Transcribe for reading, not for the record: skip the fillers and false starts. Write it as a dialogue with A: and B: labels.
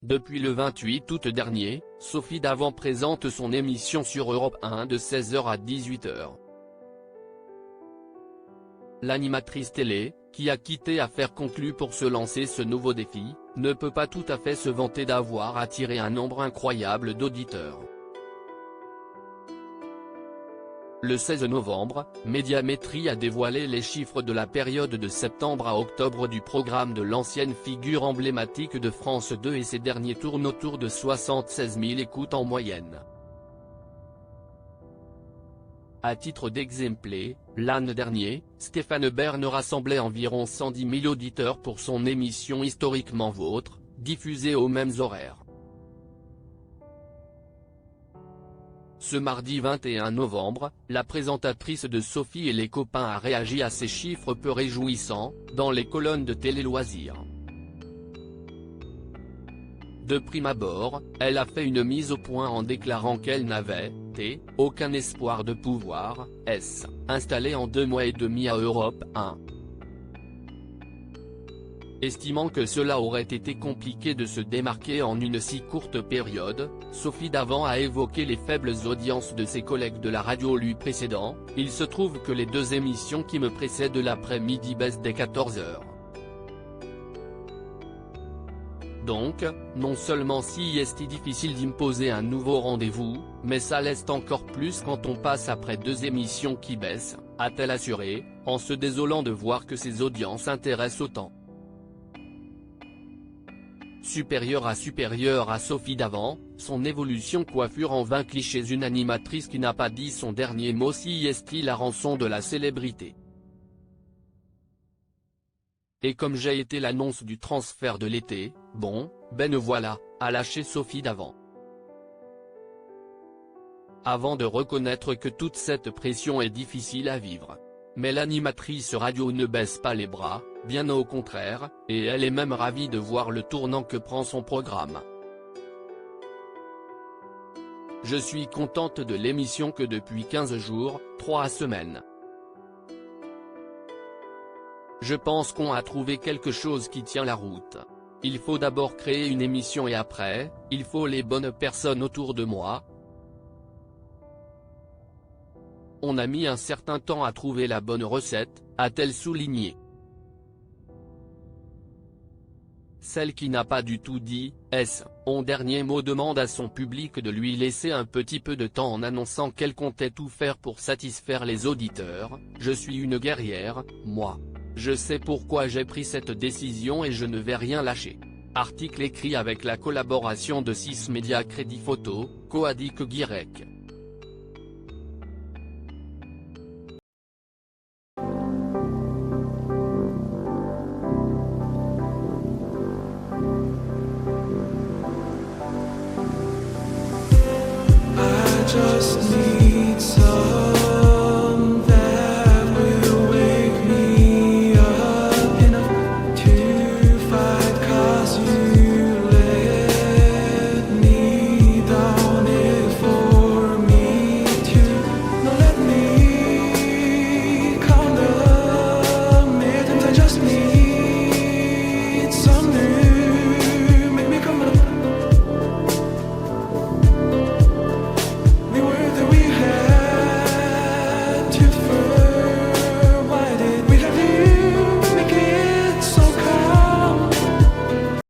A: Depuis le 28 août dernier, Sophie Davant présente son émission sur Europe 1 de 16h à 18h. L'animatrice télé, qui a quitté Affaires conclues pour se lancer ce nouveau défi, ne peut pas tout à fait se vanter d'avoir attiré un nombre incroyable d'auditeurs. Le 16 novembre, Médiamétrie a dévoilé les chiffres de la période de septembre à octobre du programme de l'ancienne figure emblématique de France 2 et ces derniers tournent autour de 76 000 écoutes en moyenne. À titre d'exemple, l'an dernier, Stéphane Bern rassemblait environ 110 000 auditeurs pour son émission Historiquement Vôtre, diffusée aux mêmes horaires. Ce mardi 21 novembre, la présentatrice de Sophie et les copains a réagi à ces chiffres peu réjouissants, dans les colonnes de Télé Loisirs. De prime abord, elle a fait une mise au point en déclarant qu'elle n'avait aucun espoir de pouvoir installer en 2 mois et demi à Europe 1. Estimant que cela aurait été compliqué de se démarquer en une si courte période, Sophie Davant a évoqué les faibles audiences de ses collègues de la radio lui précédant. Il se trouve que les 2 émissions qui me précèdent l'après-midi baissent dès 14h. Donc, non seulement si est difficile d'imposer un nouveau rendez-vous, mais ça l'est encore plus quand on passe après 2 émissions qui baissent, a-t-elle assuré, en se désolant de voir que ses audiences intéressent autant. Supérieure à Sophie Davant, son évolution coiffure en 20 clichés. Une animatrice qui n'a pas dit son dernier mot si est la rançon de la célébrité. Et comme j'ai été l'annonce du transfert de l'été, voilà, a lâché Sophie Davant. Avant de reconnaître que toute cette pression est difficile à vivre. Mais l'animatrice radio ne baisse pas les bras, bien au contraire, et elle est même ravie de voir le tournant que prend son programme. Je suis contente de l'émission que depuis 15 jours, 3 semaines. Je pense qu'on a trouvé quelque chose qui tient la route. Il faut d'abord créer une émission et après, il faut les bonnes personnes autour de moi. On a mis un certain temps à trouver la bonne recette, a-t-elle souligné. Celle qui n'a pas du tout dit « en dernier mot » demande à son public de lui laisser un petit peu de temps en annonçant qu'elle comptait tout faire pour satisfaire les auditeurs. « Je suis une guerrière, moi. Je sais pourquoi j'ai pris cette décision et je ne vais rien lâcher. » Article écrit avec la collaboration de 6 médias Crédit Photo, Coadic Guirec.
B: Just need some that will wake me up enough to fight, 'cause you let me down it for me to. Now let me count the minutes. I just need some new, make me come up. We were that we had to first.